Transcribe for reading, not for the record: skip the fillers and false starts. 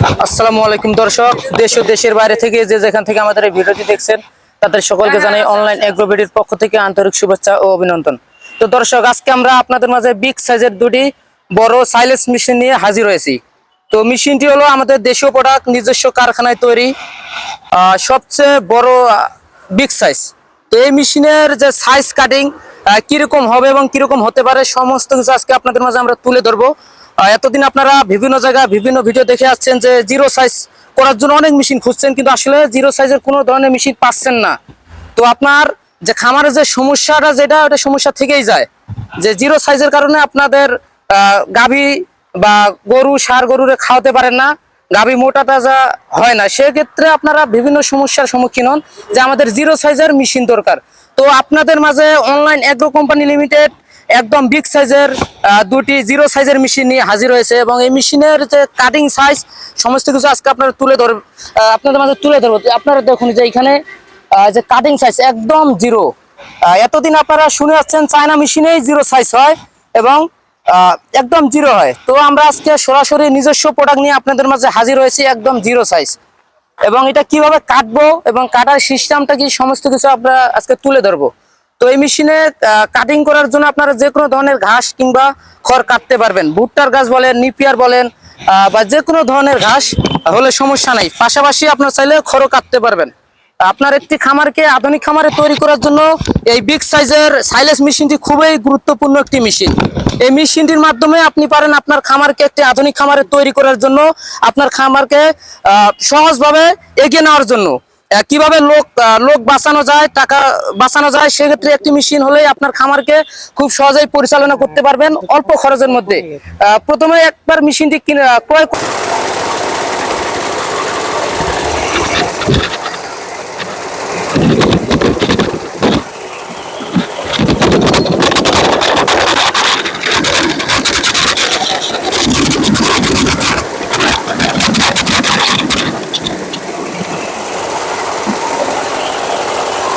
আসসালামু আলাইকুম দর্শক, দেশ ও দেশের বাইরে থেকে যে যেখান থেকে আমাদের এই ভিডিওটি দেখছেন তাদের সকলকে জানাই অনলাইন এগ্রোবিডির পক্ষ থেকে আন্তরিক শুভেচ্ছা ও অভিনন্দন। তো দর্শক, আজকে আমরা আপনাদের মাঝে বিগ সাইজের দুটি বড় সাইলেন্স মেশিন নিয়ে হাজির হয়েছি। তো মেশিনটি হলো আমাদের দেশীয় প্রোডাক্ট, নিজস্ব কারখানায় তৈরি সবচেয়ে বড় বিগ সাইজ। তো এই মেশিনের যে সাইজ কাটিং কিরকম হবে এবং কিরকম হতে পারে সমস্ত কিছু আজকে আপনাদের মাঝে আমরা তুলে ধরবো। এতদিন আপনারা বিভিন্ন জায়গায় বিভিন্ন ভিডিও দেখে আসছেন যে জিরো সাইজ করার জন্য অনেক মেশিন খুঁজছেন, কিন্তু আসলে জিরো সাইজের কোনো ধরনের মেশিন পাচ্ছেন না। তো আপনার যে খামারের যে সমস্যাটা ওটা সমস্যা থেকেই যায়, যে জিরো সাইজের কারণে আপনাদের গাভী বা ষাঁড় গরুরে খাওয়াতে পারেন না, গাভী মোটা তাজা হয় না। সেক্ষেত্রে আপনারা বিভিন্ন সমস্যার সম্মুখীন হন যে আমাদের জিরো সাইজের মেশিন দরকার। তো আপনাদের মাঝে অনলাইন এগ্রো কোম্পানি লিমিটেড একদম বিগ সাইজের দুটি জিরো সাইজের মেশিন নিয়ে হাজির হয়েছে, এবং এই মেশিনের যে কাটিং সাইজ সমস্ত কিছু আজকে আপনারা আপনাদের মাঝে তুলে ধরবো। আপনারা দেখুন যে এখানে যে কাটিং সাইজ একদম জিরো। এতদিন আপনারা শুনে আসছেন চায়না মেশিনেই জিরো সাইজ হয় এবং একদম জিরো হয়। তো আমরা আজকে সরাসরি নিজস্ব প্রোডাক্ট নিয়ে আপনাদের মাঝে হাজির হয়েছি একদম জিরো সাইজ, এবং এটা কিভাবে কাটবো এবং কাটার সিস্টেমটা কি সমস্ত কিছু আমরা আজকে তুলে ধরবো। তো এই মেশিনে কাটিং করার জন্য আপনারা যে কোনো ধরনের ঘাস কিংবা খড় কাটতে পারবেন, ভুট্টার ঘাস বলেন, নিপিয়ার বলেন, বা যে কোনো ধরনের ঘাস হলে সমস্যা নাই। পাশাপাশি আপনার চাইলে খড়ও কাটতে পারবেন। আপনার একটি খামারকে আধুনিক খামারে তৈরি করার জন্য এই বিগ সাইজের সাইলেন্স মেশিনটি খুবই গুরুত্বপূর্ণ একটি মেশিন। এই মেশিনটির মাধ্যমে আপনি পারেন আপনার খামারকে একটি আধুনিক খামারে তৈরি করার জন্য, আপনার খামারকে সহজভাবে এগিয়ে নেওয়ার জন্য। কিভাবে লোক বাঁচানো যায়, টাকা বাঁচানো যায়, সেক্ষেত্রে একটি মেশিন হলেই আপনার খামারকে খুব সহজেই পরিচালনা করতে পারবেন অল্প খরচের মধ্যে। প্রথমে একবার মেশিনটি ক্রয়